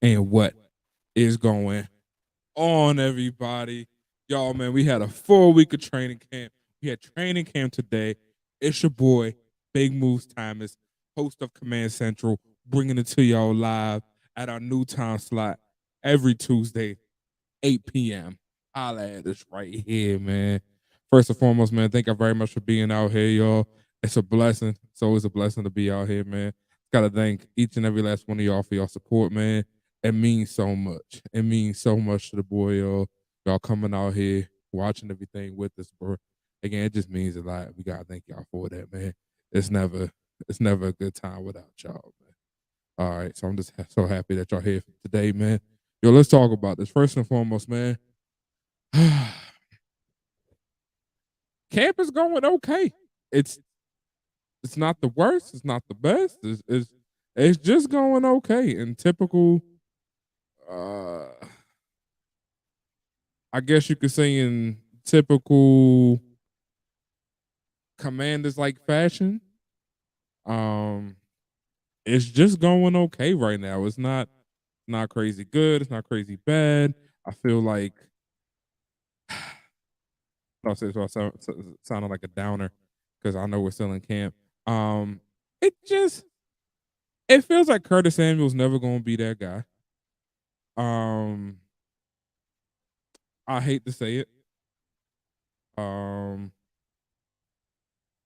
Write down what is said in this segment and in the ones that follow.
And what is going on, everybody? Y'all, man, we had a full week of training camp. We had training camp today. It's your boy, BigMovesTimus, host of Command Central, bringing it to y'all live at our new time slot every Tuesday, 8 p.m. Holla at us right here, man. First and foremost, man, thank you very much for being out here, y'all. It's a blessing. It's always a blessing to be out here, man. Gotta thank each and every last one of y'all for your support, man. It means so much. It means so much to the boy, y'all. Y'all coming out here, watching everything with us, bro. Again, it just means a lot. We gotta thank y'all for that, man. It's never, it's never a good time without y'all, man. All right, so I'm just so happy that y'all here today, man. Yo, let's talk about this. First and foremost, man. Camp is going okay. It's it's not the worst. It's not the best. It's just going okay. In typical, uh, I guess you could say in typical Commanders like fashion. Um, it's just going okay right now. It's not crazy good. It's not crazy bad. I feel like I'll say so. I sounded like a downer because I know we're still in camp. Um, it just it feels like Curtis Samuel's never gonna be that guy. Um, I hate to say it. Um,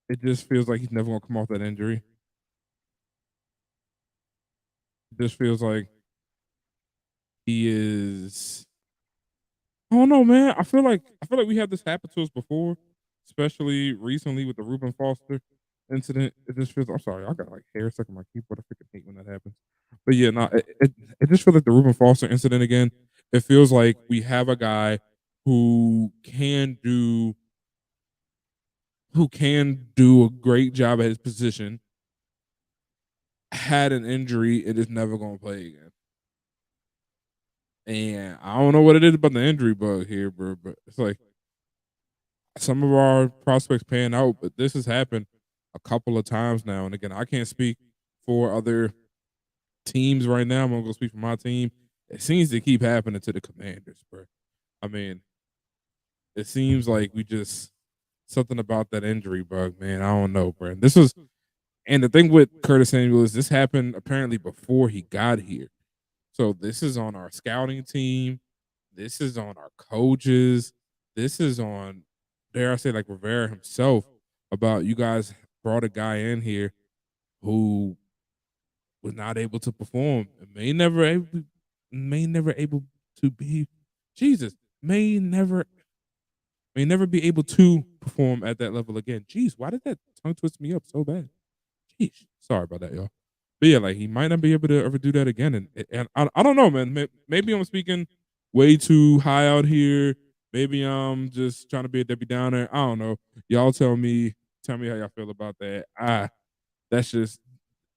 it just feels like he's never gonna come off that injury. It just feels like he is. I don't know, man. I feel like we had this happen to us before, especially recently with the Reuben Foster incident. It just feels. I'm sorry, I got like hair stuck in my keyboard. I freaking hate when that happens. But yeah, no, it just feels like the Reuben Foster incident again. It feels like we have a guy who can do a great job at his position, had an injury, and is never going to play again. And I don't know what it is about the injury bug here, bro. But it's like some of our prospects paying out, but this has happened a couple of times now. And again, I can't speak for other teams right now. I'm gonna go speak for my team. It seems to keep happening to the Commanders, bro. I mean, it seems like we just something about that injury bug, man. I don't know, bro. This was and the thing with Curtis Samuel is this happened apparently before he got here. So this is on our scouting team. This is on our coaches. This is on, dare I say, like Rivera himself about you guys brought a guy in here who was not able to perform, and may never able to be, Jesus, may never be able to perform at that level again. Jeez, why did that tongue twist me up so bad? Jeez, sorry about that, y'all. But yeah, like he might not be able to ever do that again, and I don't know, man. Maybe I'm speaking way too high out here. Maybe I'm just trying to be a Debbie Downer. I don't know. Y'all tell me how y'all feel about that. That's just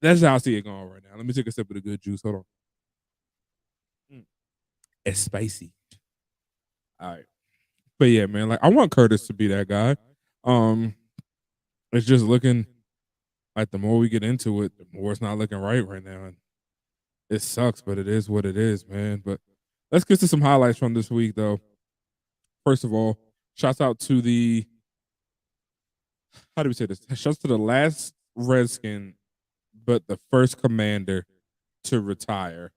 that's how I see it going right now. Let me take a sip of the good juice. Hold on. Mm. It's spicy. All right, but yeah, man. Like I want Curtis to be that guy. Um, it's just looking like the more we get into it, the more it's not looking right now. And it sucks, but it is what it is, man. But let's get to some highlights from this week, though. First of all, shouts out to the how do we say this? Shouts to the last Redskin, but the first Commander to retire,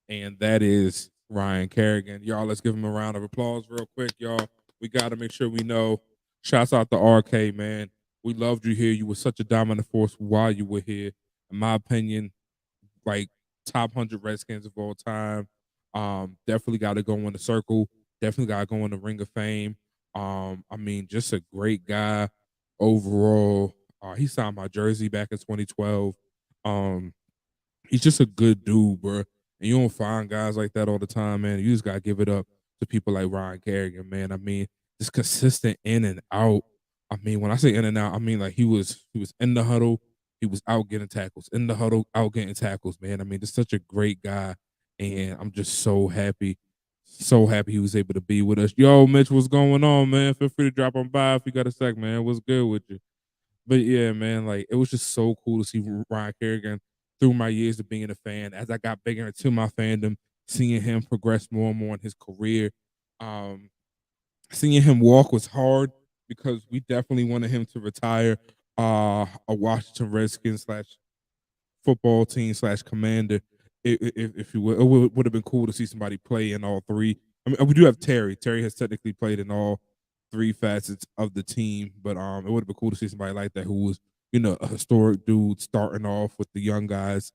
and that is Ryan Kerrigan. Y'all, let's give him a round of applause real quick, y'all. We got to make sure we know. Shouts out to RK, man. We loved you here. You were such a dominant force while you were here. In my opinion, like top 100 Redskins of all time. Definitely got to go in the circle. Definitely got to go in the Ring of Fame. I mean, just a great guy overall. He signed my jersey back in 2012. Um, he's just a good dude, bro. And you don't find guys like that all the time, man. You just gotta give it up to people like Ryan Kerrigan, man. I mean, just consistent in and out. I mean, when I say in and out, I mean like he was in the huddle, he was out getting tackles, in the huddle, out getting tackles, man. I mean, just such a great guy, and I'm just so happy he was able to be with us. Yo, Mitch, what's going on, man? Feel free to drop on by if you got a sec, man. What's good with you? But yeah, man, like it was just so cool to see Ryan Kerrigan through my years of being a fan. As I got bigger into my fandom, seeing him progress more and more in his career. Um, Seeing him walk was hard because we definitely wanted him to retire a Washington Redskins slash football team slash commander, if you will. It would have been cool to see somebody play in all three. I mean, we do have Terry. Terry has technically played in all three facets of the team, but it would have been cool to see somebody like that who was, a historic dude starting off with the young guys,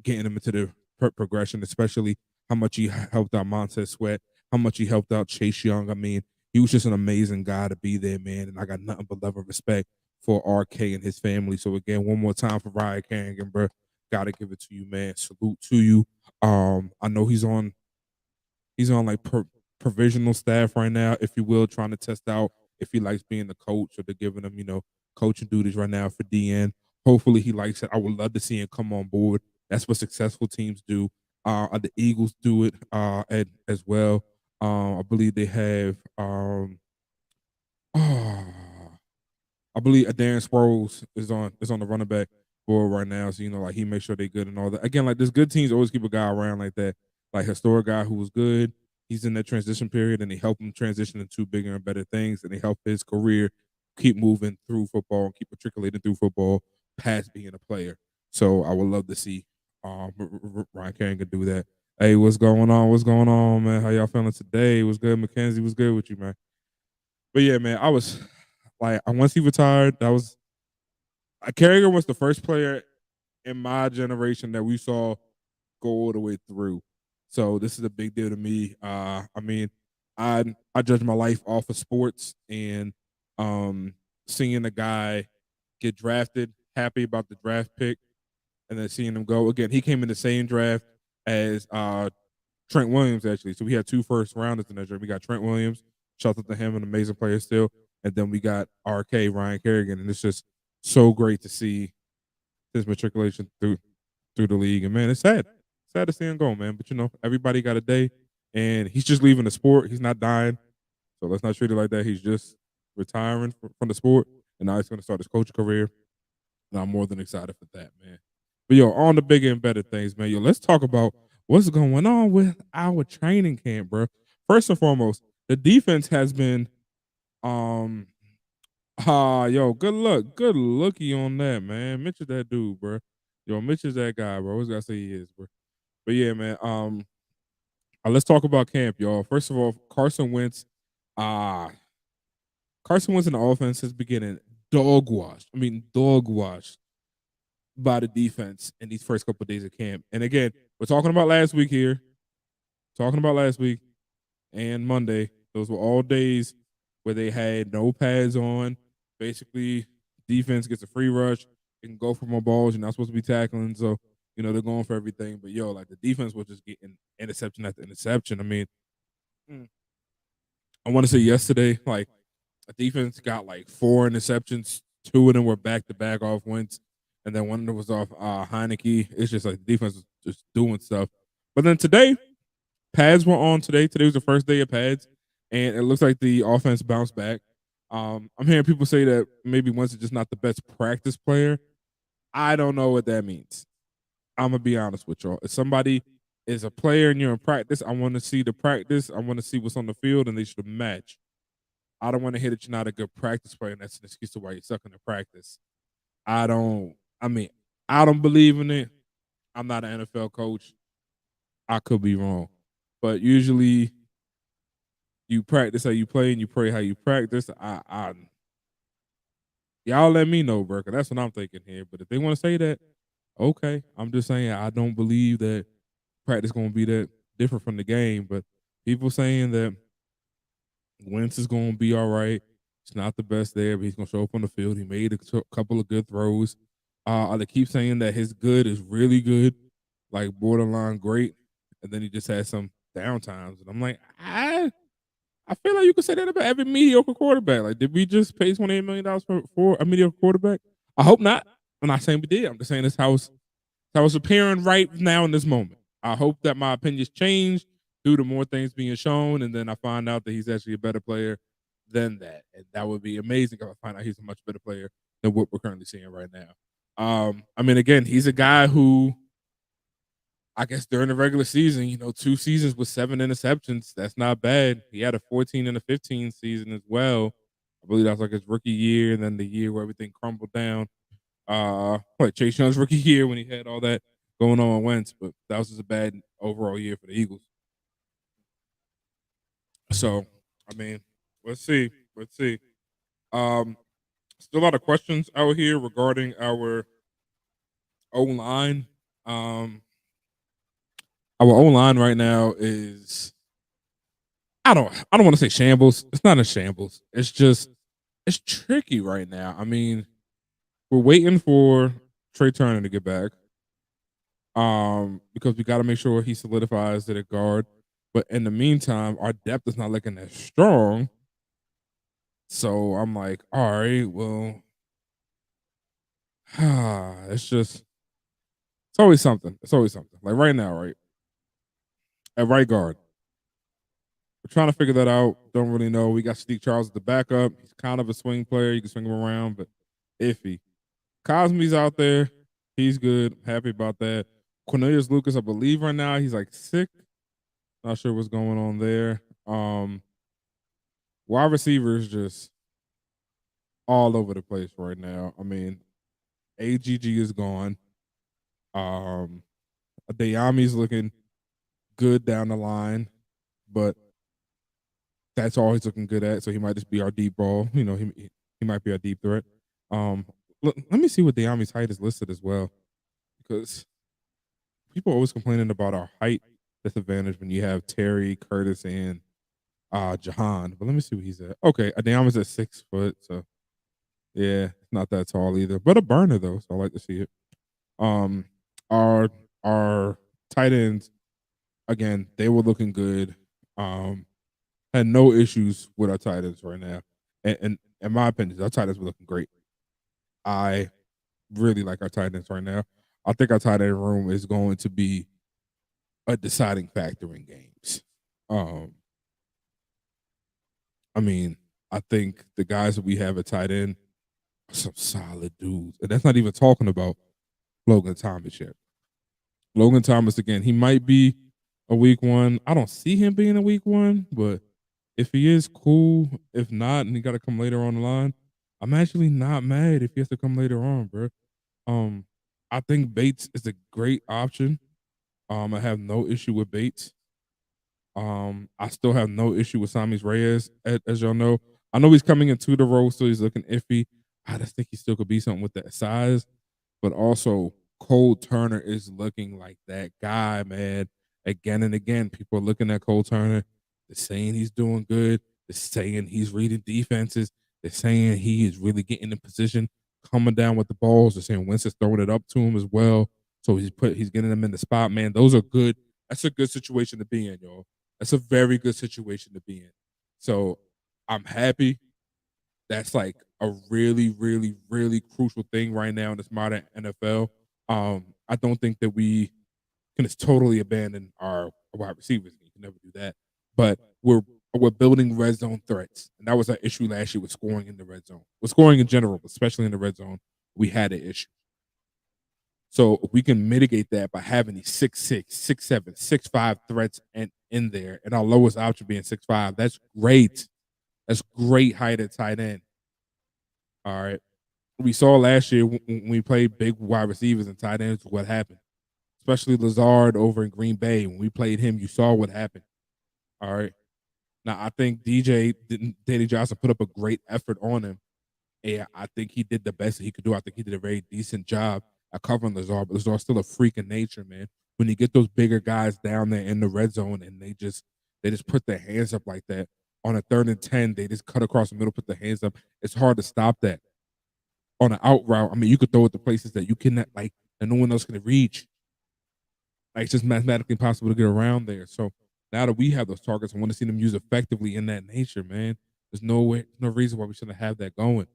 getting them into the progression, especially how much he helped out Montez Sweat, how much he helped out Chase Young. I mean, he was just an amazing guy to be there, man, and I got nothing but love and respect for RK and his family. So again, one more time for Ryan Kerrigan, bro. Gotta give it to you, man. Salute to you. I know he's on like provisional staff right now, if you will, trying to test out if he likes being the coach or they're giving him, coaching duties right now for DN. Hopefully he likes it. I would love to see him come on board. That's what successful teams do. The Eagles do it as well. I believe they have I believe Darren Sproles is on the running back board right now. So like he makes sure they good and all that. Again, like this good teams always keep a guy around like that, like historic guy who was good. He's in that transition period, and they help him transition into bigger and better things, and they help his career keep moving through football and keep matriculating through football past being a player. So I would love to see Ryan Kerrigan do that. Hey, what's going on? What's going on, man? How y'all feeling today? What's good, Mackenzie? What's good with you, man? But yeah, man, I was like, once he retired, that was Kerrigan was the first player in my generation that we saw go all the way through. So this is a big deal to me. I mean, I judge my life off of sports, and um, seeing a guy get drafted, happy about the draft pick, and then seeing him go again. He came in the same draft as Trent Williams, actually. So we had two first rounders in that draft. We got Trent Williams, shout out to him, an amazing player still, and then we got RK Ryan Kerrigan, and it's just so great to see his matriculation through the league. And man, it's sad to see him go, man. But everybody got a day, and he's just leaving the sport. He's not dying, so let's not treat it like that. He's just retiring from the sport, and now he's going to start his coaching career. And I'm more than excited for that, man. But yo, on the bigger and better things, man. Yo, let's talk about what's going on with our training camp, bro. First and foremost, the defense has been um yo, good looky on that, man. Mitch is that dude, bro. Yo, Mitch is that guy, bro. What's gotta say he is, bro? But yeah, man. Let's talk about camp, y'all. First of all, Uh Carson Wentz in the offense is beginning dog washed. I mean, dog washed by the defense in these first couple of days of camp. And again, we're talking about last week here. Talking about last week and Monday. Those were all days where they had no pads on. Basically, defense gets a free rush. It can go for more balls. You're not supposed to be tackling. So, they're going for everything. But yo, like the defense was just getting interception after interception. I mean, mm, I want to say yesterday, like the defense got like four interceptions. Two of them were back to back off Wentz, and then one of them was off Heineke. It's just like the defense was just doing stuff. But then today, pads were on today. Today was the first day of pads, and it looks like the offense bounced back. I'm hearing people say that maybe Wentz is just not the best practice player. I don't know what that means. I'm gonna be honest with y'all. If somebody is a player and you're in practice, I want to see the practice. I want to see what's on the field, and they should match. I don't want to hear that you're not a good practice player, and that's an excuse to why you're sucking at practice. I don't. I mean, I don't believe in it. I'm not an NFL coach. I could be wrong, but usually you practice how you play and you pray how you practice. Y'all let me know, bro, 'cause that's what I'm thinking here. But if they want to say that, okay. I'm just saying I don't believe that practice going to be that different from the game. But people saying that Wentz is going to be all right. It's not the best there, but he's going to show up on the field. He made a couple of good throws. They keep saying that his good is really good, like borderline great, and then he just had some down times. And I'm like, I feel like you could say that about every mediocre quarterback. Like, did we just pay $28 million for a mediocre quarterback? I hope not. I'm not saying we did. I'm just saying this house that was appearing right now in this moment. I hope that my opinions change due to more things being shown, and then I find out that he's actually a better player than that. And that would be amazing if I find out he's a much better player than what we're currently seeing right now. I mean, again, he's a guy who I guess during the regular season, 2 seasons with 7 interceptions. That's not bad. He had a 14 and a 15 season as well. I believe that was like his rookie year, and then the year where everything crumbled down. Like Chase Young's rookie year when he had all that going on with Wentz, but that was just a bad overall year for the Eagles. So, I mean, let's see. Let's see. Um, Still a lot of questions out here regarding our O line. Um, our O line right now is I don't want to say shambles. It's not a shambles. It's just it's tricky right now. I mean, we're waiting for Trey Turner to get back. Because we got to make sure he solidifies at a guard. But in the meantime, our depth is not looking as strong. So I'm like, all right, well, it's always something. It's always something. Like right now, right at right guard, we're trying to figure that out. Don't really know. We got Steve Charles at the backup. He's kind of a swing player. You can swing him around, but iffy. Cosme's out there. He's good. Happy about that. Cornelius Lucas, I believe right now he's like sick. Not sure what's going on there. Wide receivers just all over the place right now. I mean, AGG is gone. Um, Dayami's looking good down the line, but that's all he's looking good at. So he might just be our deep ball. He might be our deep threat. Um, let me see what Dayami's height is listed as well, because people are always complaining about our height disadvantage when you have Terry, Curtis, and Jahan. But let me see what he's at. Okay, Dayami's at 6 foot, so yeah, not that tall either, but a burner though. So I like to see it. Um, our our tight ends again, they were looking good. Had no issues with our tight ends right now, and in my opinion, our tight ends were looking great. I really like our tight ends right now. I think our tight end room is going to be a deciding factor in games. Um, I mean, I think the guys that we have at tight end are some solid dudes, and that's not even talking about Logan Thomas yet. Logan Thomas again, he might be a week one. I don't see him being a week one, but if he is, cool. If not, and he got to come later on the line, I'm actually not mad if he has to come later on, bro. Um, I think Bates is a great option. I have no issue with Bates. I still have no issue with Samis Reyes, as y'all know. I know he's coming into the role, so he's looking iffy. I just think he still could be something with that size, but also Cole Turner is looking like that guy, man. Again and again, people are looking at Cole Turner. They're saying he's doing good. They're saying he's reading defenses. They're saying he is really getting in position, coming down with the balls. They're saying Winston's throwing it up to him as well. So he's getting them in the spot, man. Those are good. That's a good situation to be in, y'all. That's a very good situation to be in. So I'm happy. That's like a really, really, really crucial thing right now in this modern NFL. I don't think that we can just totally abandon our wide receivers. You can never do that. But we're building red zone threats, and that was our issue last year with scoring in the red zone. With scoring in general, but especially in the red zone, we had an issue. So if we can mitigate that by having these 6'6", 6'7", 6'5" threats and in there, and our lowest option being 6'5", that's great. That's great height at tight end. All right. We saw last year when we played big wide receivers and tight ends, what happened. Especially Lazard over in Green Bay. When we played him, you saw what happened. All right. Now I think Danny Johnson put up a great effort on him. And I think he did the best that he could do. I think he did a very decent job at covering Lazard, but Lazard's still a freak in nature, man. When you get those bigger guys down there in the red zone and they just put their hands up like that on a 3rd and 10, they just cut across the middle, put their hands up. It's hard to stop that. On an out route, I mean, you could throw it to places that you cannot, like, and no one else can reach. Like, it's just mathematically impossible to get around there. So now that we have those targets, I want to see them used effectively in that nature, man. There's no reason why we shouldn't have that going.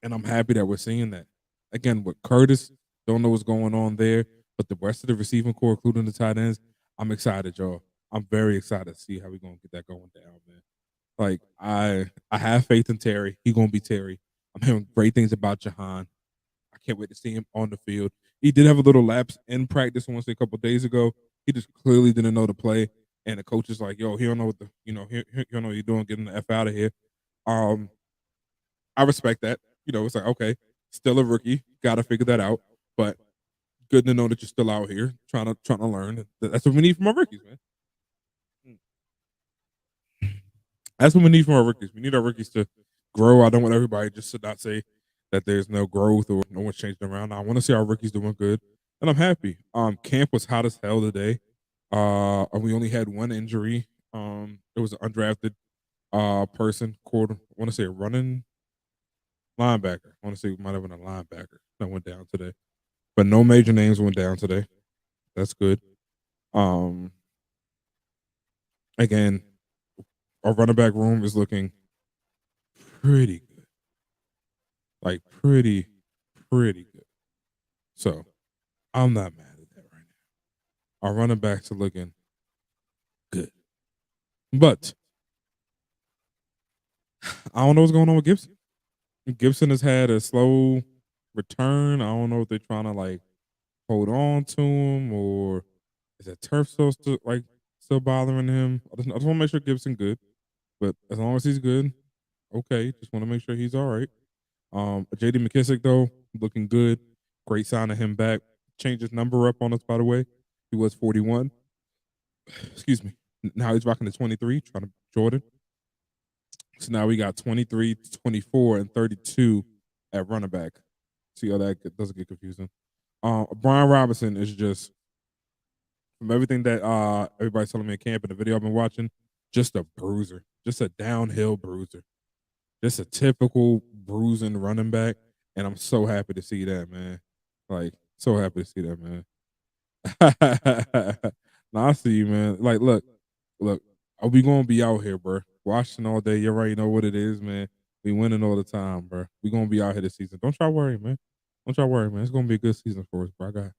And I'm happy that we're seeing that. Again, with Curtis, don't know what's going on there, but the rest of the receiving core, including the tight ends, I'm excited, y'all. I'm very excited to see how we're gonna get that going down, man. Like I have faith in Terry. He gonna be Terry. I'm hearing great things about Jahan. I can't wait to see him on the field. He did have a little lapse in practice, I want to say a couple days ago. He just clearly didn't know the play, and the coach is like, "Yo, he don't know what the he don't know what you're doing. Get him the f out of here." Um, I respect that. It's like, okay, still a rookie, got to figure that out, but good to know that you're still out here trying to learn. That's what we need from our rookies, man. That's what we need from our rookies. We need our rookies to grow. I don't want everybody just to not say that there's no growth or no one's changing around. I want to see our rookies doing good, and I'm happy. Camp was hot as hell today. And we only had one injury. It was an undrafted person, quarter. I want to say a running linebacker. I want to say it might have been a linebacker that went down today, but no major names went down today. That's good. Um, Again, our running back room is looking pretty good, like pretty good. So I'm not mad at that right now. Our running backs are looking good, but I don't know what's going on with Gibson. Gibson has had a slow return. I don't know if they're trying to like hold on to him or is that turf still bothering him. I just want to make sure Gibson good, but as long as he's good, okay. Just want to make sure he's all right. JD McKissick though looking good. Great sign of him back. Changed his number up on us by the way. He was 41. Excuse me. Now he's rocking the 23, trying to Jordan. So now we got 23, 24, and 32 at running back. See how that doesn't get confusing. Brian Robinson is just from everything that everybody's telling me at camp and the video I've been watching, just a bruiser, just a downhill bruiser, just a typical bruising running back. And I'm so happy to see that, man. Like, so happy to see that, man. Nah, I see you, man. Like, look, are we gonna be out here, bro? Washington all day. You already know what it is, man. We winning all the time, bro. We gonna be out here this season. Don't y'all worry, man. Don't y'all worry, man. It's gonna be a good season for us, bro. I got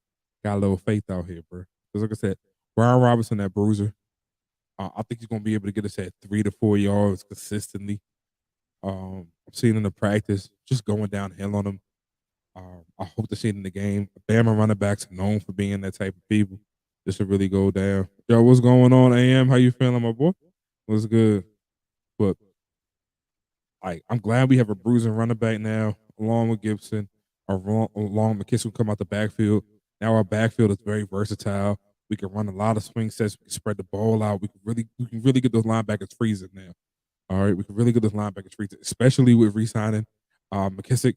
a little faith out here, bro. Because like I said, Brian Robinson, that bruiser, I think he's gonna be able to get us at 3 to 4 yards consistently. I'm seeing in the practice, just going downhill on him. I hope to see it in the game. Bama running backs are known for being that type of people. Just to really go down. Yo, what's going on, AM? How you feeling, my boy? What's good? But I'm glad we have a bruising running back now, along with Gibson, along McKissick come out the backfield. Now our backfield is very versatile. We can run a lot of swing sets. We can spread the ball out. We can really get those linebackers freezing now. All right, we can really get those linebackers freezing, especially with re-signing McKissick.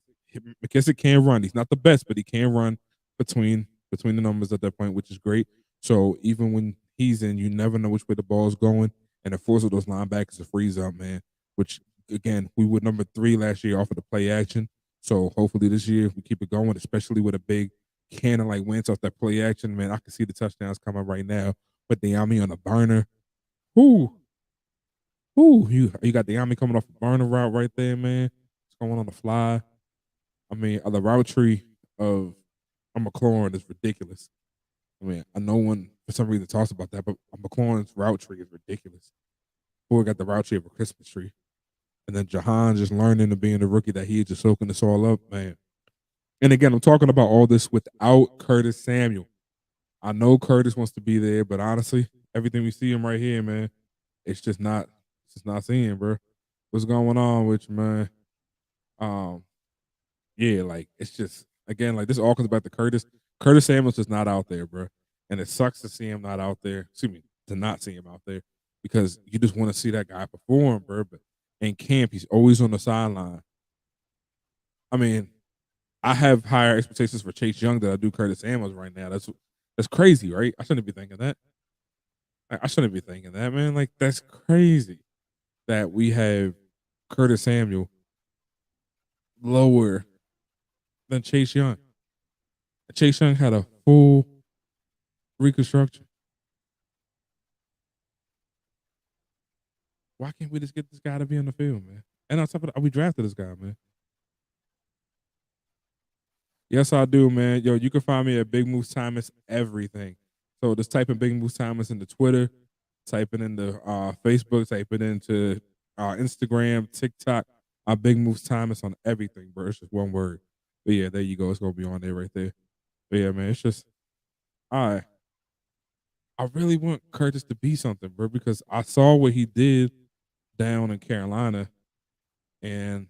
McKissick can run. He's not the best, but he can run between the numbers at that point, which is great. So even when he's in, you never know which way the ball's going, and it forces those linebackers to freeze up, man. Which again, we were number 3 last year off of the play action. So hopefully this year we keep it going, especially with a big cannon like Wentz off that play action. Man, I can see the touchdowns coming right now. But Diami on a burner. Whoo, whoo, you got Diami coming off a burner route right there, man. It's going on the fly. I mean, the route tree of a McLaurin is ridiculous. I mean, no one for some reason talks about that, but McLaurin's route tree is ridiculous. Boy got the route tree of a Christmas tree. And then Jahan just learning to being the rookie that he is just soaking this all up, man. And again, I'm talking about all this without Curtis Samuel. I know Curtis wants to be there, but honestly, everything we see him right here, man, it's just not seeing, bro. What's going on with you, man? Um, yeah, like it's just again, like this all comes back to Curtis. Curtis Samuel's just not out there, bro. And it sucks to see him not out there. Excuse me, to not see him out there because you just want to see that guy perform, bro. But in camp, he's always on the sideline. I mean, I have higher expectations for Chase Young than I do Curtis Samuels right now. That's crazy, right? I shouldn't be thinking that. I shouldn't be thinking that, man. Like that's crazy that we have Curtis Samuel lower than Chase Young. Chase Young had a full reconstruction. Why can't we just get this guy to be on the field, man? And on top of that, we drafted this guy, man. Yes, I do, man. Yo, you can find me at BigMovesTimus everything. So just type in BigMovesTimus into Twitter, type it into Facebook, type it into Instagram, TikTok. BigMovesTimus on everything, bro. It's just one word. But yeah, there you go. It's gonna be on there right there. But yeah, man, it's just I I really want Curtis to be something, bro, because I saw what he did down in Carolina, and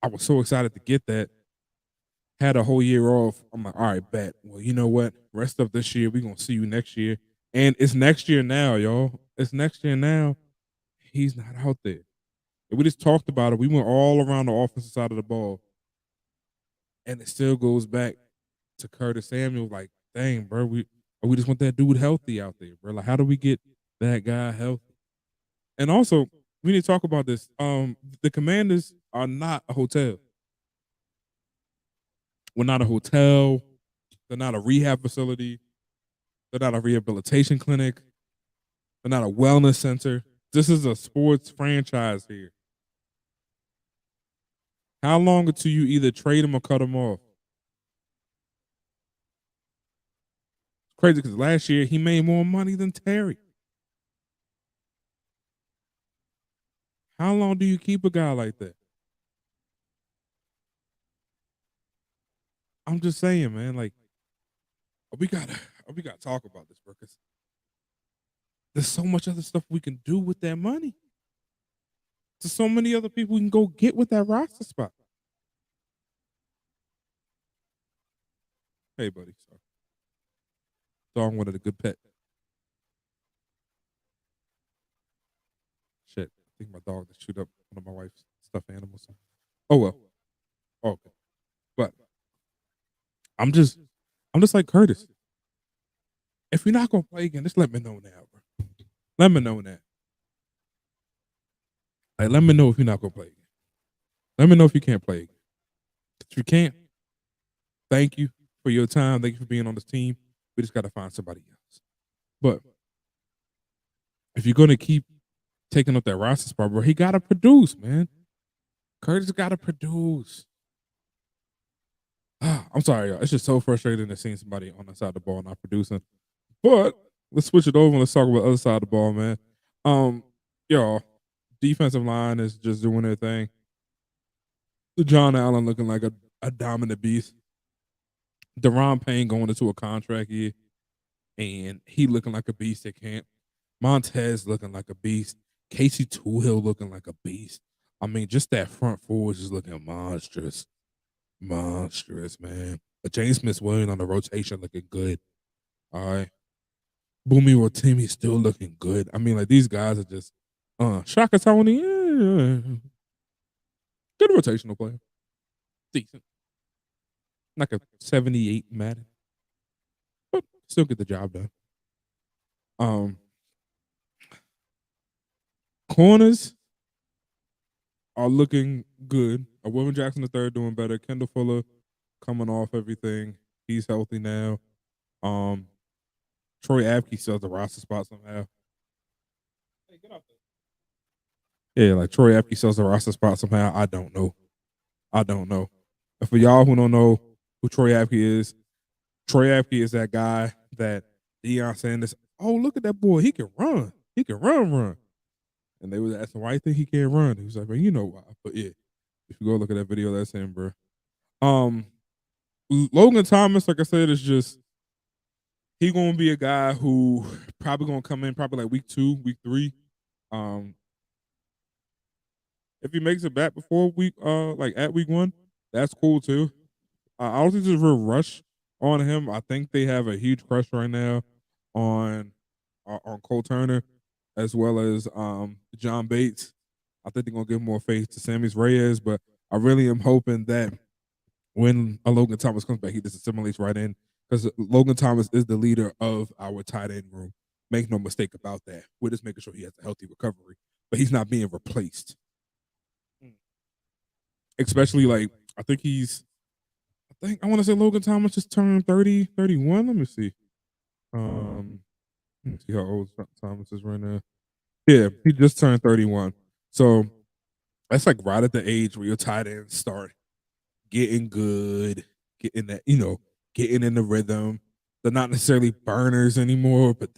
I was so excited to get that. Had a whole year off. I'm like, all right, bet. Well, you know what? Rest of this year, we're gonna see you next year. And it's next year now, y'all. It's next year now. He's not out there. And we just talked about it. We went all around the offensive side of the ball, and it still goes back to Curtis Samuel. Like, dang, bro, we just want that dude healthy out there, bro. Like, how do we get that guy healthy? And also, we need to talk about this. The Commanders are not a hotel. We're not a hotel. They're not a rehab facility. They're not a rehabilitation clinic. They're not a wellness center. This is a sports franchise here. How long until you either trade him or cut him off? It's crazy because last year he made more money than Terry. How long do you keep a guy like that? I'm just saying, man. Like we gotta we gotta talk about this, bro. Because there's so much other stuff we can do with that money. There's so many other people we can go get with that roster spot. Hey, buddy. So, dog wanted a good pet. Shit. I think my dog just shoot up one of my wife's stuffed animals. Oh well. Oh, okay. But I'm just I'm just like Curtis. If you're not gonna play again, just let me know now, bro. Let me know that. Like, let me know if you're not gonna play again. Let me know if you can't play again. If you can't, thank you for your time. Thank you for being on this team. We just gotta find somebody else. But if you're gonna keep taking up that roster spot, bro, he gotta produce, man. Curtis gotta produce. I'm sorry, y'all. It's just so frustrating to seeing somebody on the side of the ball not producing. But let's switch it over and let's talk about the other side of the ball, man. Um, y'all, defensive line is just doing their thing. John Allen looking like a dominant beast. Deron Payne going into a contract year, and he looking like a beast at camp. Montez looking like a beast. Casey Toohill looking like a beast. I mean, just that front four is just looking monstrous. Monstrous, man. But James Smith Williams on the rotation looking good. All right. Boomy Rotimi still looking good. I mean, like these guys are just Shaka Tony, good rotational player. Decent. Like a 78 Madden. But still get the job done. Um Corners are looking good. William Jackson III doing better. Kendall Fuller coming off everything. He's healthy now. Um Troy Apke sells the roster spot somehow. Hey, get off there. Yeah, like Troy Apke sells the roster spot somehow. I don't know. I don't know. And for y'all who don't know who Troy Apke is that guy that Deion Sanders. Oh, look at that boy. He can run. He can run. And they was asking why you think he can't run. He was like, man, you know why. But yeah, if you go look at that video, that's him, bro. Um, Logan Thomas, like I said, is just he gonna be a guy who probably gonna come in probably like week 2, week 3. Um, if he makes it back before week like at week 1, that's cool too. I don't think there's a real rush on him. I think they have a huge crush right now on Cole Turner as well as John Bates. I think they're gonna give more faith to Sammy's Reyes, but I really am hoping that when Logan Thomas comes back, he just assimilates right in because Logan Thomas is the leader of our tight end room. Make no mistake about that. We're just making sure he has a healthy recovery, but he's not being replaced. Especially like I want to say Logan Thomas just turned 30, 31. Let me see. Let me see how old Thomas is right now. Yeah, he just turned 31. So that's like right at the age where your tight ends start getting good, getting that, getting in the rhythm. They're not necessarily burners anymore, but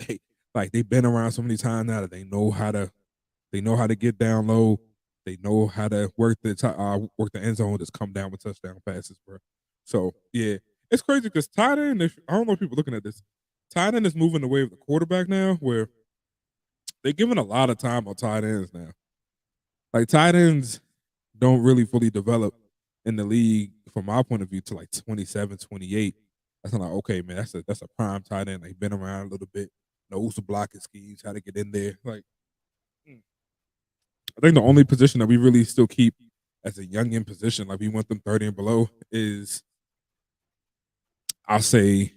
they've been around so many times now that they know how to get down low. They know how to work the end zone, just come down with touchdown passes, bro. So yeah, it's crazy because tight end. I don't know if people looking at this. Tight end is moving away with the quarterback now, where they're giving a lot of time on tight ends now. Like tight ends don't really fully develop in the league from my point of view to like 27, 28. That's not like, okay, man, that's a prime tight end. Like been around a little bit, knows the blocking schemes, how to get in there. Like I think the only position that we really still keep as a young in position, like we want them 30 and below, is I'll say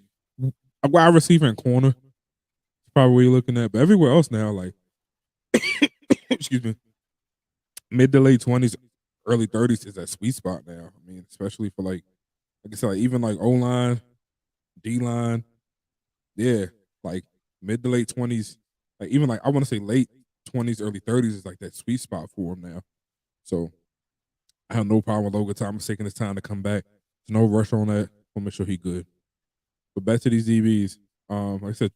a wide receiver and corner. Probably what you're looking at. But everywhere else now, like excuse me, mid to late 20s, early 30s is that sweet spot now. I mean, especially for like I said, like even like O line, D line, yeah, like mid to late 20s, like even like I want to say late 20s, early 30s is like that sweet spot for him now. So I have no problem with Logan Thomas taking his time to come back. There's no rush on that. We'll make sure he good. But back to these DBs. Like I said,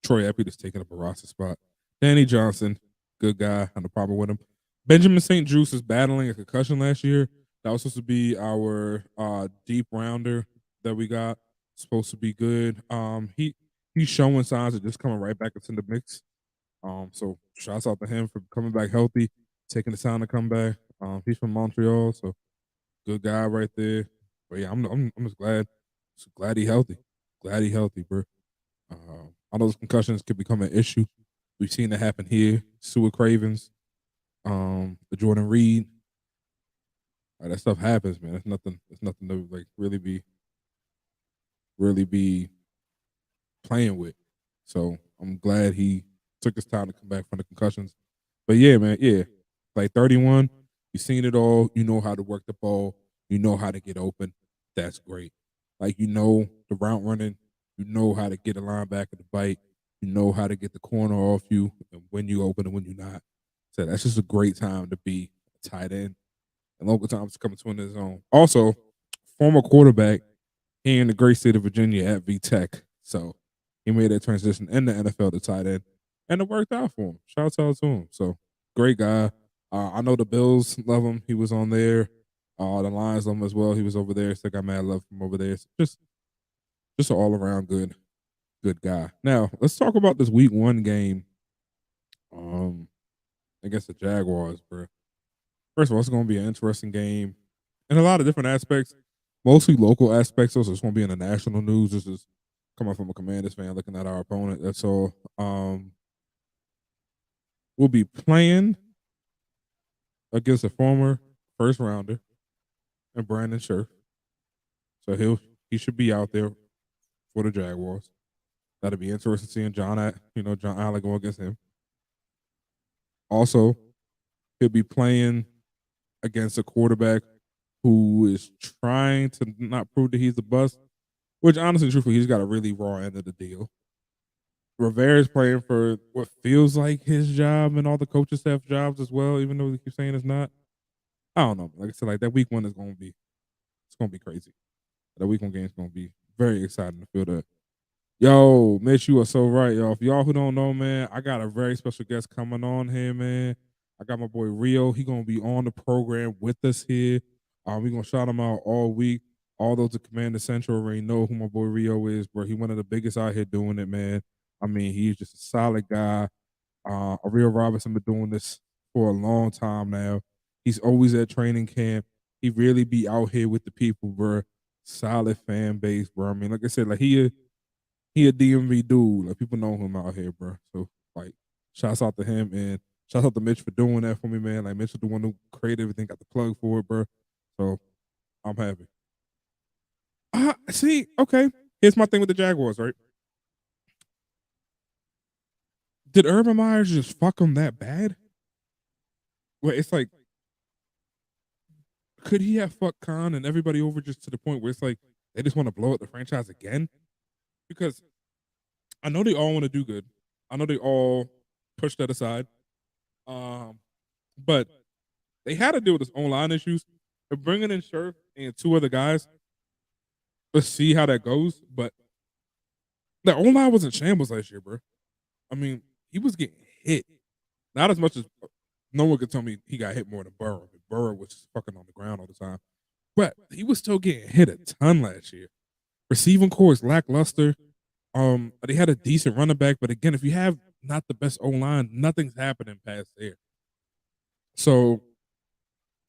Troy Epi just taking up a roster spot. Danny Johnson, good guy. I no problem with him. Benjamin St. Juice is battling a concussion last year. That was supposed to be our deep rounder that we got. Supposed to be good. He's showing signs of just coming right back into the mix. So shouts out to him for coming back healthy, taking the time to come back. He's from Montreal, so good guy right there. But yeah, I'm just glad he healthy. Glad he healthy, bro. I know those concussions could become an issue. We've seen it happen here. Stuart Cravens, the Jordan Reed. That stuff happens, man. It's nothing. It's nothing to like really be playing with. So I'm glad he took his time to come back from the concussions. But yeah, man, yeah, like 31, you've seen it all. You know how to work the ball. You know how to get open. That's great. Like you know the route running. You know how to get a linebacker to bite. You know how to get the corner off you and when you open and when you're not. So that's just a great time to be a tight end. And local times coming to his own. Also, former quarterback here in the great state of Virginia at VTech. So he made that transition in the NFL to tight end, and it worked out for him. Shouts out to him. So great guy. I know the Bills love him. He was on there. The Lions love him as well. He was over there. Still got mad love from over there. So just an all around good guy. Now let's talk about this week one game. Against the Jaguars, bro. First of all, it's going to be an interesting game in a lot of different aspects, mostly local aspects. So it's going to be in the national news. This is coming from a Commanders fan looking at our opponent. That's all. We'll be playing against a former first rounder and Brandon Scherf. So he should be out there for the Jaguars. That'll be interesting seeing John Allen go against him. Also, he'll be playing against a quarterback who is trying to not prove that he's a bust, which honestly, truthfully, he's got a really raw end of the deal. Rivera's playing for what feels like his job and all the coaching staff jobs as well, even though they keep saying it's not. I don't know. Like I said, like that week one is gonna be crazy. That week one game is gonna be very exciting to feel that. Yo, Mitch, you are so right, yo. For y'all who don't know, man, I got a very special guest coming on here, man. I got my boy Rio. He gonna be on the program with us here. We gonna shout him out all week. All those at Commander Central already know who my boy Rio is, bro. He one of the biggest out here doing it, man. I mean, he's just a solid guy. Rio Robinson been doing this for a long time now. He's always at training camp. He really be out here with the people, bro. Solid fan base, bro. I mean, like I said, like he a DMV dude. Like people know him out here, bro. So like, shouts out to him and shouts out to Mitch for doing that for me, man. Like Mitch was the one who created everything, got the plug for it, bro. So I'm happy. See, okay. Here's my thing with the Jaguars, right? Did Urban Myers just fuck him that bad? Well, it's like, could he have fucked Khan and everybody over just to the point where it's like they just want to blow up the franchise again? Because I know they all want to do good. I know they all push that aside. Um, but they had to deal with his own line issues. They're bringing in Scherf and two other guys. Let's see how that goes. But the O line was in shambles last year, bro. I mean, he was getting hit. Not as much as no one could tell me he got hit more than Burrow. Burrow was just fucking on the ground all the time. but he was still getting hit a ton last year. Receiving core is lackluster. They had a decent running back, but again, if you have not the best O line, nothing's happening past there. So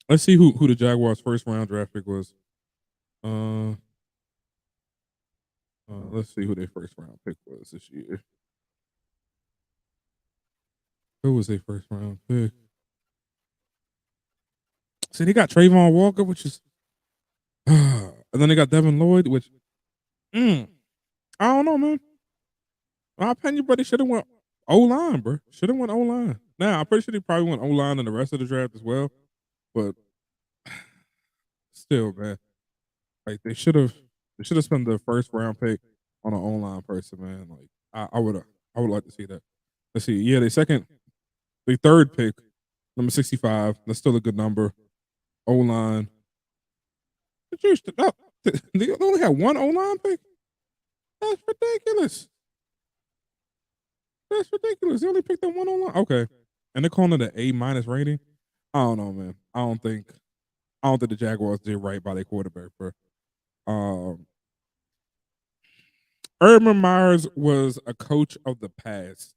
let's see who the Jaguars' first round draft pick was. Uh, let's see who their first round pick was this year. Who was their first round pick? See, they got Trayvon Walker, which is, and then they got Devin Lloyd, which, mm, I don't know, man. My opinion, but they should have went O line, bro. Should have went O line. Now I'm pretty sure they probably went O line in the rest of the draft as well, but still, man, like they should have spent the first round pick on an O line person, man. Like I would like to see that. Let's see, yeah, the third pick, number 65. That's still a good number. O line. They only had one O line pick. That's ridiculous. That's ridiculous. They only picked up one O line. Okay, and they're calling it an A minus rating. I don't know, man. I don't think the Jaguars did right by their quarterback, bro. Um, Urban Myers was a coach of the past.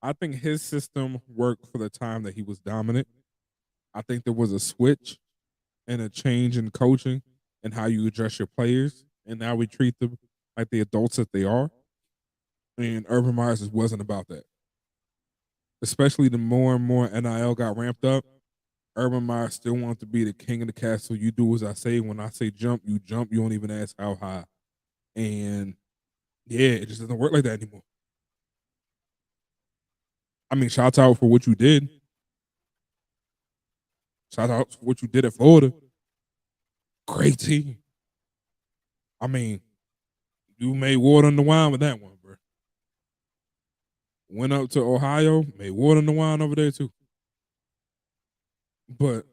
I think his system worked for the time that he was dominant. I think there was a switch and a change in coaching and how you address your players, and now we treat them like the adults that they are. And Urban Myers just wasn't about that. Especially the more and more NIL got ramped up, Urban Meyer still wants to be the king of the castle. You do as I say. When I say jump, you jump. You don't even ask how high. And yeah, it just doesn't work like that anymore. I mean, shout out for what you did. Shout out for what you did at Florida. Great team. I mean, you made water on the wine with that one, bro. Went up to Ohio, made water on the wine over there too. But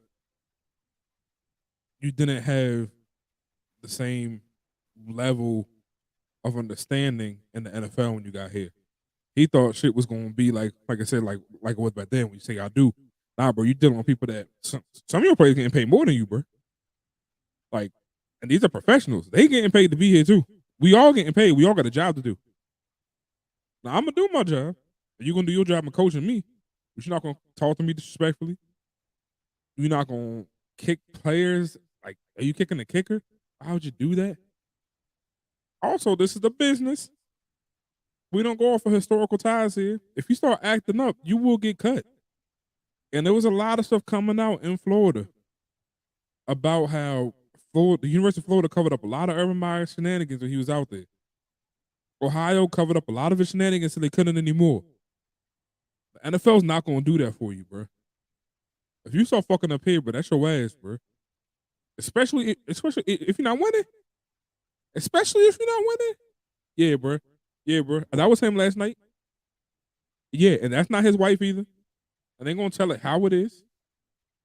you didn't have the same level of understanding in the NFL when you got here. He thought shit was gonna be like I said, like it was back then when you say I do. Nah, bro, you dealing with people that some of your players getting paid more than you, bro. Like, and these are professionals. They getting paid to be here too. We all getting paid. We all got a job to do. Now I'm gonna do my job. You gonna do your job and coaching me, but you're not gonna talk to me disrespectfully. You're not gonna kick players. Like, are you kicking the kicker? How would you do that? Also, this is the business. We don't go off of historical ties here. If you start acting up, you will get cut. And there was a lot of stuff coming out in Florida about how the University of Florida covered up a lot of Urban Meyer shenanigans when he was out there. Ohio covered up a lot of his shenanigans so they couldn't anymore. The NFL's not going to do that for you, bro. If you start fucking up here, bro, that's your ass, bro. Especially if you're not winning. Especially if you're not winning. Yeah, bro. Yeah, bro. And that was him last night. Yeah, and that's not his wife either. And they're gonna tell it how it is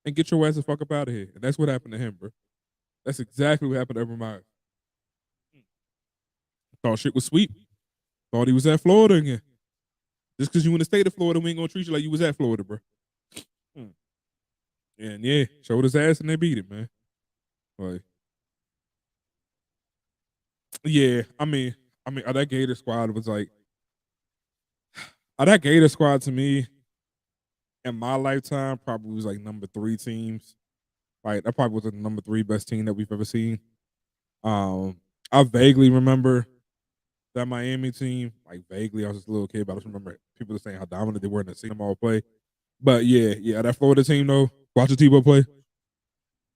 and get your ass the fuck up out of here. And that's what happened to him, bro. That's exactly what happened to Urban Meyer. Thought shit was sweet. Thought he was at Florida again. Just because you in the state of Florida, we ain't gonna treat you like you was at Florida, bro. And yeah, showed his ass and they beat it, man. Like, yeah, that Gator squad was like, that Gator squad to me in my lifetime probably was like number 3 teams. Like, that probably was the number 3 best team that we've ever seen. I vaguely remember that Miami team. Like, vaguely, I was just a little kid, but I just remember people saying how dominant they were and seeing them all play. But yeah, that Florida team though, watching Tebow play,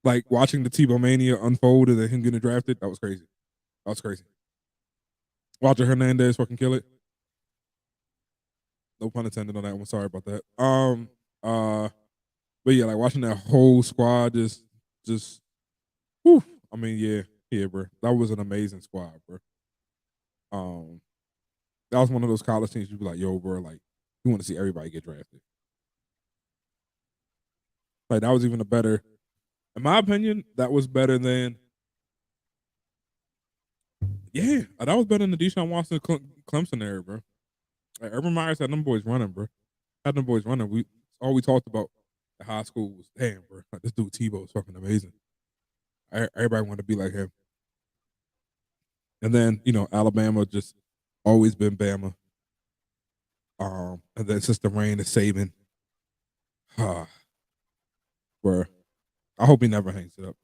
like watching the Tebow mania unfold and then him getting drafted, that was crazy. That was crazy. Walter Hernandez fucking kill it. No pun intended on that one. Sorry about that. But yeah, like watching that whole squad just whew. I mean, yeah, bro. That was an amazing squad, bro. That was one of those college teams you'd be like, yo, bro, like, you want to see everybody get drafted. Like, that was even a better, in my opinion, that was better than, yeah, that was better than the Deshaun Watson Clemson era, bro. Like, Urban Myers had them boys running, bro. Had them boys running. All we talked about at high school was, damn, bro, like, this dude Tebow is fucking amazing. Everybody wanted to be like him. And then, Alabama just always been Bama. And then since the reign of Saban, bro, I hope he never hangs it up.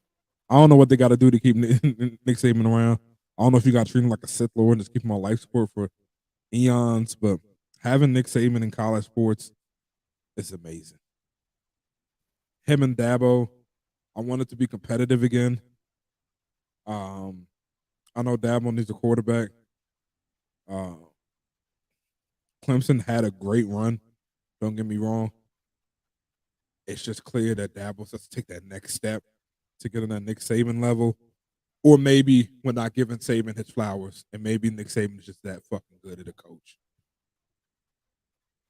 I don't know what they got to do to keep Nick Saban around. I don't know if you got to treat him like a Sith Lord and just keep him on life support for eons, but having Nick Saban in college sports is amazing. Him and Dabo, I want it to be competitive again. Um, I know Dabo needs a quarterback. Uh, Clemson had a great run. Don't get me wrong. It's just clear that Dabo has to take that next step to get on that Nick Saban level. Or maybe we're not giving Saban his flowers, and maybe Nick Saban is just that fucking good at a coach.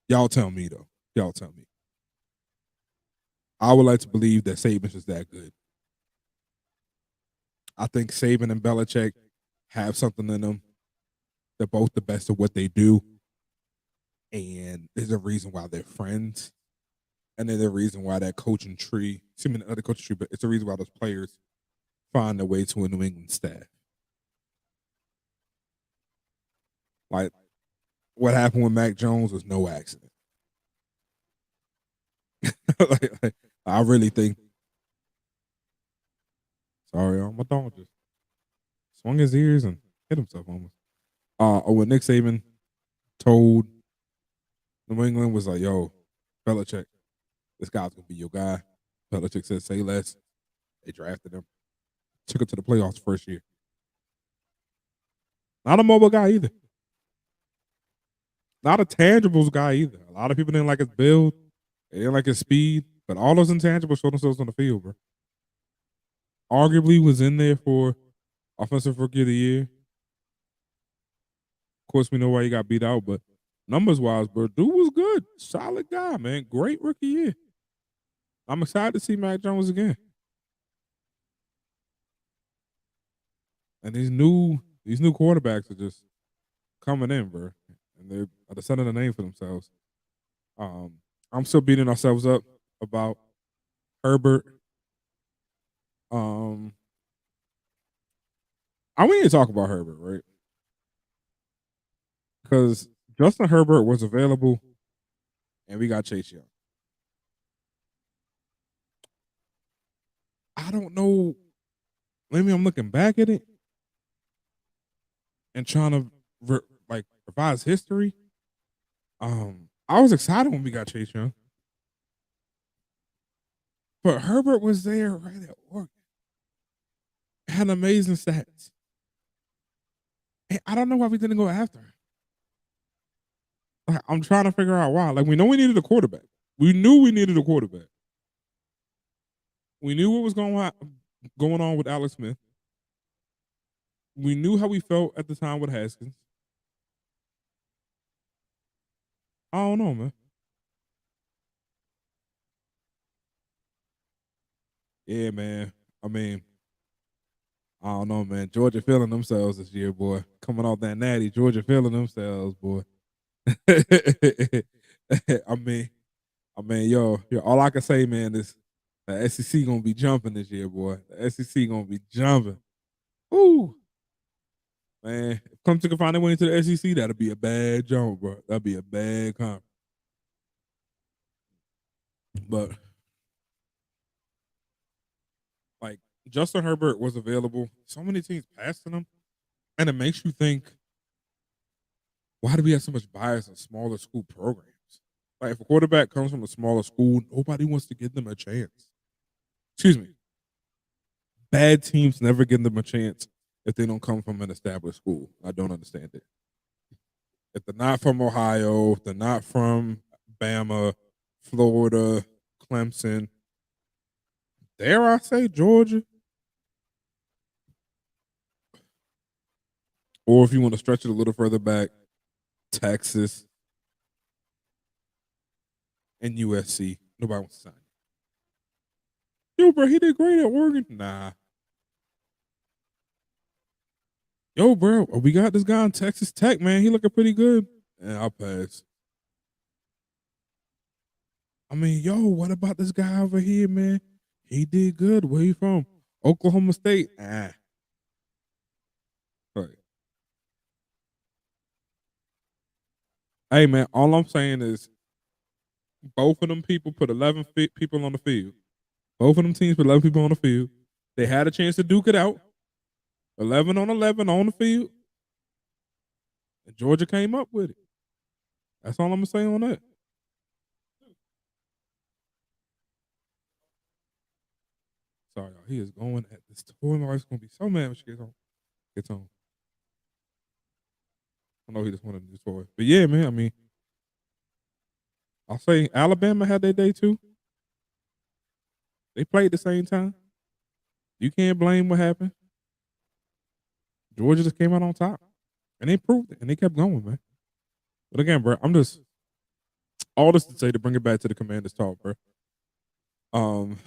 Y'all tell me though. Y'all tell me. I would like to believe that Saban's just that good. I think Saban and Belichick have something in them. They're both the best at what they do, and there's a reason why they're friends, and there's a reason why that coaching tree, excuse me, not the coaching tree, but it's the reason why those players find their way to a New England staff. Like what happened with Mac Jones was no accident. I really think. Sorry, my dog just swung his ears and hit himself almost. When Nick Saban told New England was like, "Yo, Belichick, this guy's gonna be your guy." Belichick said, "Say less." They drafted him, took it to the playoffs first year. Not a mobile guy either. Not a tangibles guy either. A lot of people didn't like his build. They didn't like his speed, but all those intangibles showed themselves on the field, bro. Arguably was in there for offensive rookie of the year. Of course, we know why he got beat out, but numbers wise, bro, dude was good. Solid guy, man. Great rookie year. I'm excited to see Mac Jones again. And these new quarterbacks are just coming in, bro. And they're setting a name for themselves. I'm still beating ourselves up about Herbert. Um, I want to talk about Herbert, right? Because Justin Herbert was available, and we got Chase Young. I don't know. Maybe I'm looking back at it and trying to revise history. I was excited when we got Chase Young, but Herbert was there right at work. Had amazing stats. And I don't know why we didn't go after him. Like, I'm trying to figure out why. Like we know we needed a quarterback. We knew we needed a quarterback. We knew what was going on with Alex Smith. We knew how we felt at the time with Haskins. I don't know, man. Yeah, man. I mean, I don't know, man. Georgia feeling themselves this year, boy. Coming off that natty, Georgia feeling themselves, boy. I mean, yo, all I can say, man, is the SEC gonna be jumping this year, boy. The SEC gonna be jumping. Ooh, man. If Clemson can find their way into the SEC, that'll be a bad jump, bro. That'll be a bad conference. But like Justin Herbert was available. So many teams passed on him. And it makes you think, why do we have so much bias in smaller school programs? Like if a quarterback comes from a smaller school, nobody wants to give them a chance. Excuse me. Bad teams never give them a chance if they don't come from an established school. I don't understand it. If they're not from Ohio, if they're not from Bama, Florida, Clemson, dare I say Georgia, or if you want to stretch it a little further back, Texas and USC, nobody wants to sign. Yo, bro, he did great at Oregon. Nah. Yo, bro, we got this guy in Texas Tech, man. He looking pretty good. And I'll pass. I mean, yo, what about this guy over here, man? He did good. Where he from? Oklahoma State, Right. Hey man, all I'm saying is both of them people put 11 people on the field. Both of them teams put 11 people on the field. They had a chance to duke it out. 11 on 11 on the field. And Georgia came up with it. That's all I'm going to say on that. Sorry, y'all. He is going at this toy. My wife's going to be so mad when she gets home. I know he just wanted a new toy. But yeah, man, I mean, I'll say Alabama had their day too. They played the same time. You can't blame what happened. Georgia just came out on top. And they proved it. And they kept going, man. But again, bro, I'm just all this to say to bring it back to the Commanders talk, bro. Um,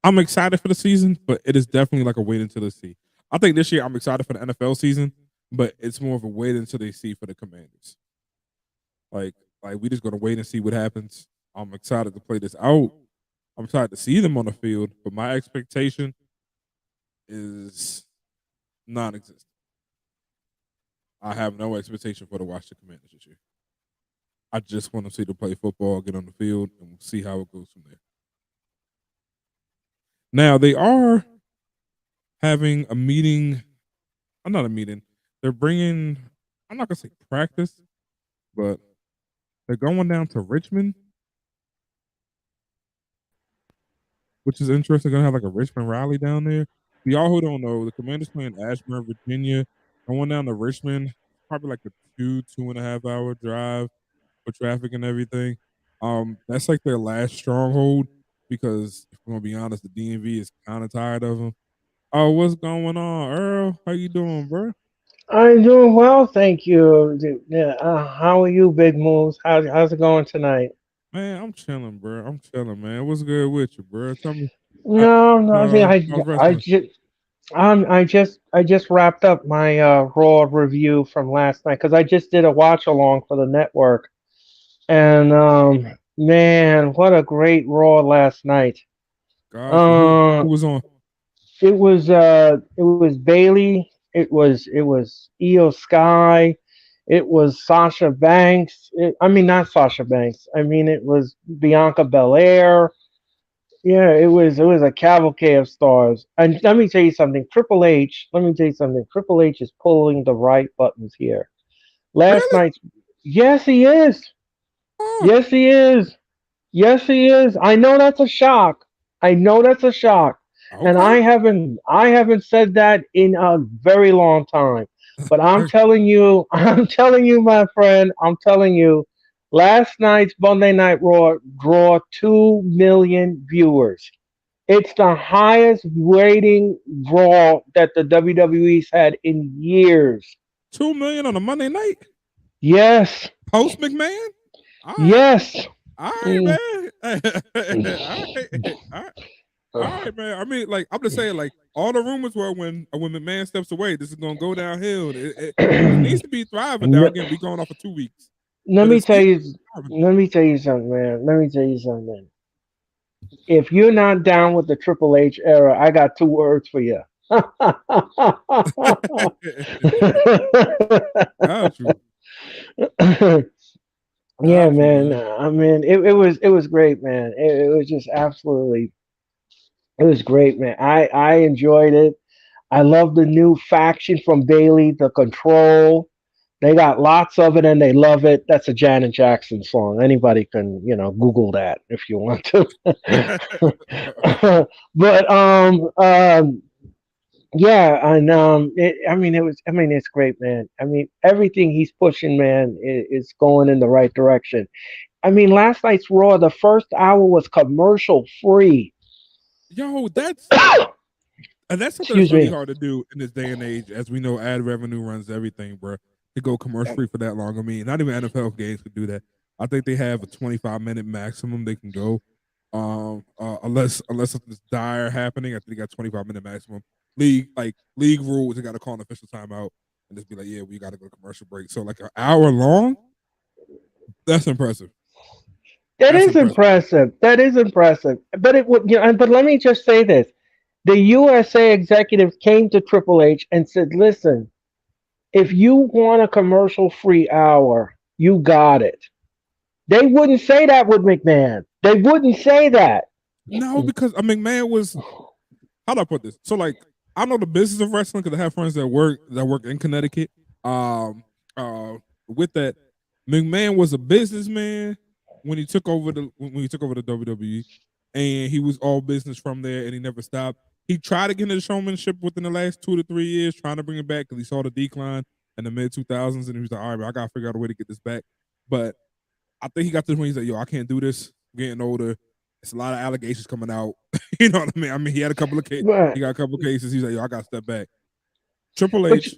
I'm excited for the season, but it is definitely like a wait until they see. I think this year I'm excited for the NFL season, but it's more of a wait until they see for the Commanders. Like, we just gonna wait and see what happens. I'm excited to play this out. I'm excited to see them on the field, but my expectation is non-existent. I have no expectation for the Washington Commanders this year. I just want to see them play football, get on the field, and we'll see how it goes from there. Now they are having a meeting. I'm not a meeting. They're bringing. I'm not gonna say practice, but they're going down to Richmond, which is interesting. They're gonna have like a Richmond rally down there. For y'all who don't know, the Commanders playing Ashburn, Virginia. Going down to Richmond, probably like a 2.5 hour drive for traffic and everything. That's like their last stronghold because if I'm gonna be honest, the DMV is kind of tired of them. Oh, what's going on, Earl? How you doing, bro? I'm doing well, thank you. Yeah, how are you, Big Moves? How's it going tonight? Man, I'm chilling, bro. I'm chilling, man. What's good with you, bro? Tell me. I, No, nothing. how's I wrestling? just I just wrapped up my Raw review from last night because I just did a watch along for the network, and man, what a great Raw last night. Gotcha. Who Uh, was on? it was Bailey. It was Io Sky. It was Sasha Banks. I mean, not Sasha Banks. I mean, it was Bianca Belair. Yeah, it was a cavalcade of stars. And let me tell you something, Triple H. Let me tell you something. Triple H is pulling the right buttons here. Last Really? night's, yes, he is. Oh, Yes, he is. Yes, he is. I know that's a shock. I know that's a shock. And okay. I haven't said that in a very long time. But I'm telling you, I'm telling you, my friend, I'm telling you, last night's Monday Night Raw draw 2 million viewers. It's the highest rating draw that the WWE's had in years. 2 million on a Monday night Yes. post McMahon. All right, Yes. all right, Mm. man. All right, all right. All right, man. I mean, like I'm just saying, like all the rumors were when McMahon steps away, this is gonna go downhill. It needs to be thriving. Now No, again, we going off of 2 weeks, let but me it tell needs you, to be thriving. let me tell you something, man. Let me tell you something. If you're not down with the Triple H era, I got two words for you. Got you, Yeah, got you, man. man. I mean, it was great, man. It was just absolutely, it was great, man. I enjoyed it. I love the new faction from Bailey, the Control. They got lots of it and they love it. That's a Janet Jackson song. Anybody can, Google that if you want to. But yeah, and I mean, it's great, man. I mean, everything he's pushing, man, is going in the right direction. I mean, last night's Raw, the first hour was commercial free. Yo, and that's something that's Excuse really me. hard to do in this day and age, as we know ad revenue runs everything, bro. To go commercial free for that long. I mean, not even NFL games could do that. I think they have a 25-minute maximum they can go. Unless something's dire happening, I think they got 25-minute maximum. League rules, they got to call an official timeout and just be like, yeah, we got to go to commercial break. So like an hour long, that's impressive. That That's is impressive. impressive. That is impressive. But it would, but let me just say this. The USA executive came to Triple H and said, "Listen, if you want a commercial-free hour, you got it." They wouldn't say that with McMahon. They wouldn't say that. No, because I mean, man was how do I put this? So like, I know the business of wrestling because I have friends that work in Connecticut. Um, uh, with that, McMahon was a businessman when he took over the WWE, and he was all business from there, and he never stopped. He tried to get into showmanship within the last 2 to 3 years, trying to bring it back because he saw the decline in the mid 2000s, and he was like, "All right, man, I gotta figure out a way to get this back." But I think he got to the point he's like, "Yo, I can't do this. I'm getting older. It's a lot of allegations coming out." You know what I mean? He had a couple of But he got a couple of cases. He's like, "Yo, I got to step back." Triple but H,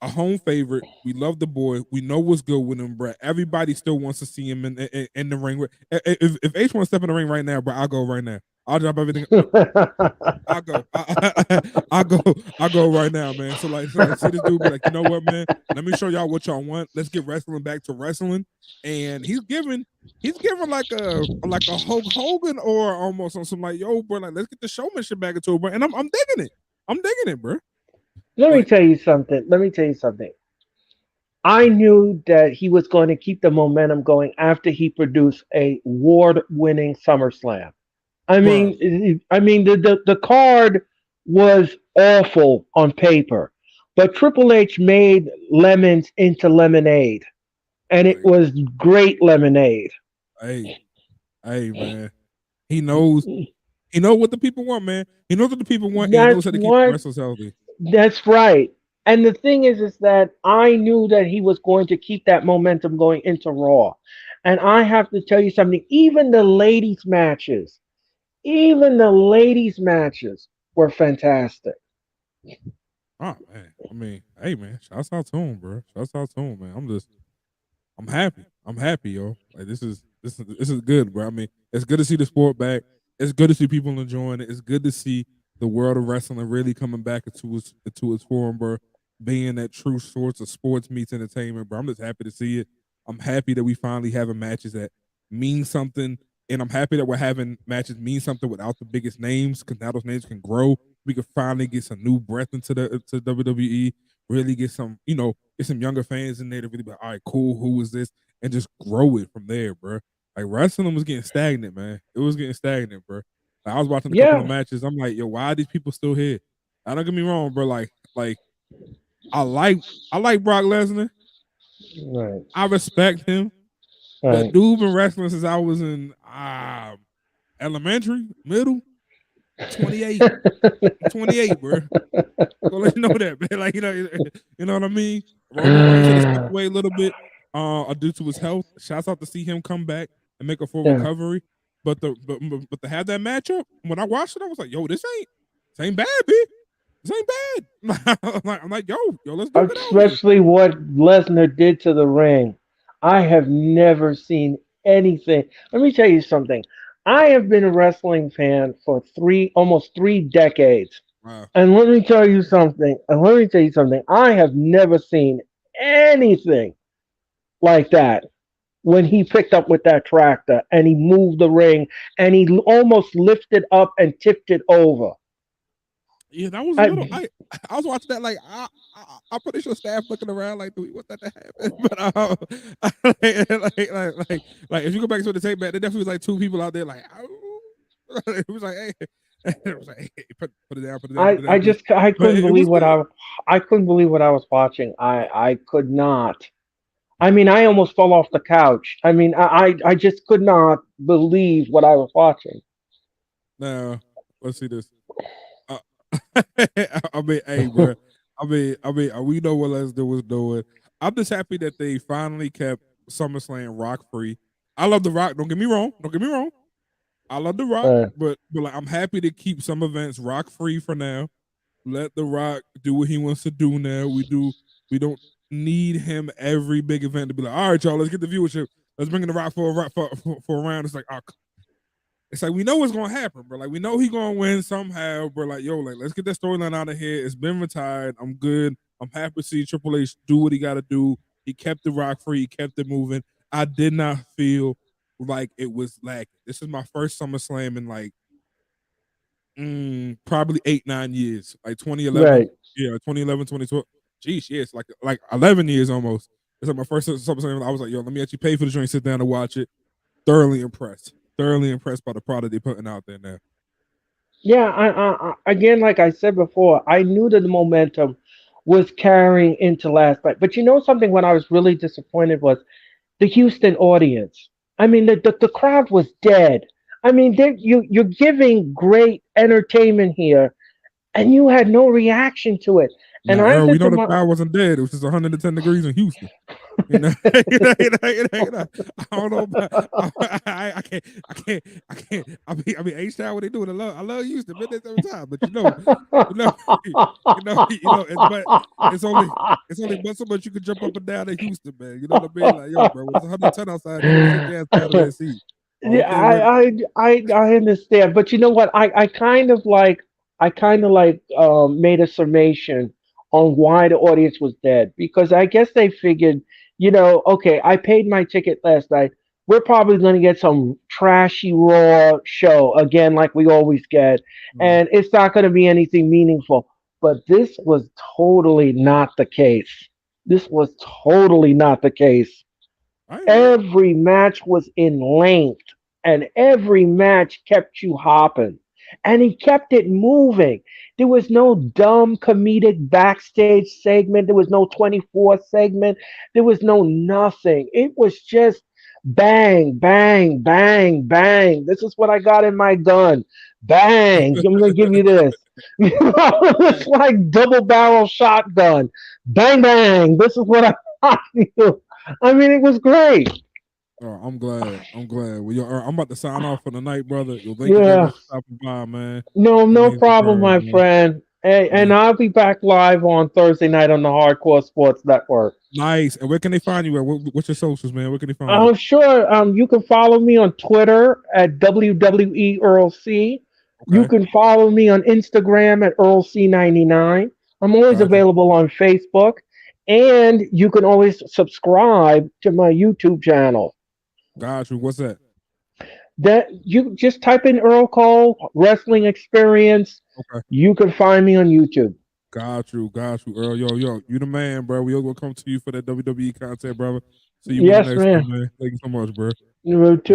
a home favorite. We love the boy. We know what's good with him, bro. Everybody still wants to see him in the ring. If H wants to step in the ring right now, bro, I'll go right now. I'll drop everything. I'll go. I'll go. I'll go right now, man. So like, see this dude be like, you know what, man? Let me show y'all what y'all want. Let's get wrestling back to wrestling. And he's giving like a Hulk Hogan or almost on some like, yo, bro, like let's get the showmanship back into it, bro. And I'm digging it. I'm digging it, bro. let me Like, tell you something. Let me tell you something. I knew that he was going to keep the momentum going after he produced a award-winning SummerSlam. bro, The card was awful on paper, but Triple H made lemons into lemonade, and it like, was great lemonade. hey, hey, man. He knows. He knows what the people want, man. He knows what the people want, and he knows That's how to keep the what. wrestlers healthy. That's right. And the thing is that I knew that he was going to keep that momentum going into Raw. And I have to tell you something. Even the ladies' matches were fantastic. Oh man, hey man, shouts out to him, bro. Shouts out to him, man. I'm happy. I'm happy, yo. Like this is good, bro. It's good to see the sport back. It's good to see people enjoying it. It's good to see the world of wrestling really coming back into its form, bro. Being that true source of sports meets entertainment, bro. I'm just happy to see it. I'm happy that we finally having matches that mean something, and I'm happy that we're having matches mean something without the biggest names, because now those names can grow. We can finally get some new breath into the to WWE. Really get some, get some younger fans in there to really be like, all right, cool, who is this? And just grow it from there, bro. Like wrestling was getting stagnant, man. It was getting stagnant, bro. Like, I was watching a couple of Yeah. matches. I'm like, yo, why are these people still here? I don't get me wrong, bro. Like I like I like Brock Lesnar. Right. I respect him. But Right. dude been wrestling since I was in elementary, middle, 28. I'm 28, bro. Go let you know that, man. Like, you know what I mean? Roman Reigns had to step away a little bit due to his health. Shouts out to see him come back and make a full Yeah. recovery. But to have that matchup, when I watched it, I was like, yo, this ain't bad, B. This ain't bad. I'm like, yo, let's duke it out here. Especially what Lesnar did to the ring. I have never seen anything. Let me tell you something. I have been a wrestling fan for almost 3 decades. Wow. And let me tell you something. I have never seen anything like that when he picked up with that tractor and he moved the ring and he almost lifted up and tipped it over. Yeah, that was a little. I, I was watching that like I pretty sure staff looking around like, do we want that to happen? But like if you go back to the tape back, there definitely was like two people out there like, oh. It was like, hey, it was like, hey, put it down, put it down, put it down, dude. I But couldn't it believe was good. I couldn't believe what I was watching. I could not. I mean, I almost fell off the couch. I just could not believe what I was watching. Now let's see this. Uh, hey, bro. We know what Lesnar was doing. I'm just happy that they finally kept SummerSlam rock free. I love the Rock. Don't get me wrong. Don't get me wrong. I love the Rock, Uh, but like I'm happy to keep some events rock free for now. Let the Rock do what he wants to do now. We don't need him every big event to be like, all right, y'all, let's get the viewership. Let's bring in the Rock for a round. It's like, it's like we know what's gonna happen, bro. Like we know he gonna win somehow, bro. Like, yo, like let's get that storyline out of here. It's been retired. I'm good. I'm happy to see Triple H do what he gotta do. He kept the Rock free, he kept it moving. I did not feel like it was lacking. This is my first SummerSlam in like Probably 8-9 years, like 2011. Right. Yeah, 2011, 2012. Geez, yeah, it's like 11 years almost. It's like my first something. I was like, yo, let me actually pay for the joint, sit down and watch it. Thoroughly impressed. Thoroughly impressed by the product they're putting out there now. Yeah, again, like I said before, I knew that the momentum was carrying into last night. But you know something? When I was really disappointed was the Houston audience. I mean, the crowd was dead. I mean, you're giving great entertainment here, and you had no reaction to it. And Now, I Earl, we said know to the my, crowd wasn't dead. It was just 110 degrees in Houston. I don't know, but I can't, I can't, I can't. I mean, H-Town, what they doing? I love Houston, been there every time, but you know, but it's only but so much you can jump up and down in Houston, man. You know what I mean? Like, yo, bro, when it's 110 outside, you gonna sit your ass down in that seat. I yeah, don't care what. I understand, but you know what? I kind of like made a summation on why the audience was dead because I guess they figured, okay, I paid my ticket last night. We're probably going to get some trashy raw show again, like we always get, Uh, and it's not going to be anything meaningful. But this was totally not the case. This was totally not the case. I agree. Every match was in length, and every match kept you hopping. And he kept it moving. There was no dumb comedic backstage segment. There was no 24 segment. There was no nothing. It was just bang, bang, bang, bang. This is what I got in my gun. Bang. I'm going to give you this. It's like double barrel shotgun. Bang, bang. This is what I got for you. I mean, it was great. Oh, I'm glad. I'm glad. Well, yo, I'm about to sign off for the night, brother. Yo, thank you very Yeah. much for stopping by, man. No, That no means the problem, world, my man. friend. And Yeah. I'll be back live on Thursday night on the Hardcore Sports Network. Nice. And where can they find you at? What's your socials, man? Where can they find you? Sure. You can follow me on Twitter at WWE Earl C. You Okay. can follow me on Instagram at Earl C99. I'm always Gotcha. available on Facebook. And you can always subscribe to my YouTube channel. Gotcha. What's that? That you just type in Earl Cole Wrestling Experience. Okay. You can find me on YouTube. Got you. Got you. Earl, yo, you the man, bro. We all gonna come to you for that WWE content, brother. See you on the Yes, next one, man. man. Thank you so much, bro. You too.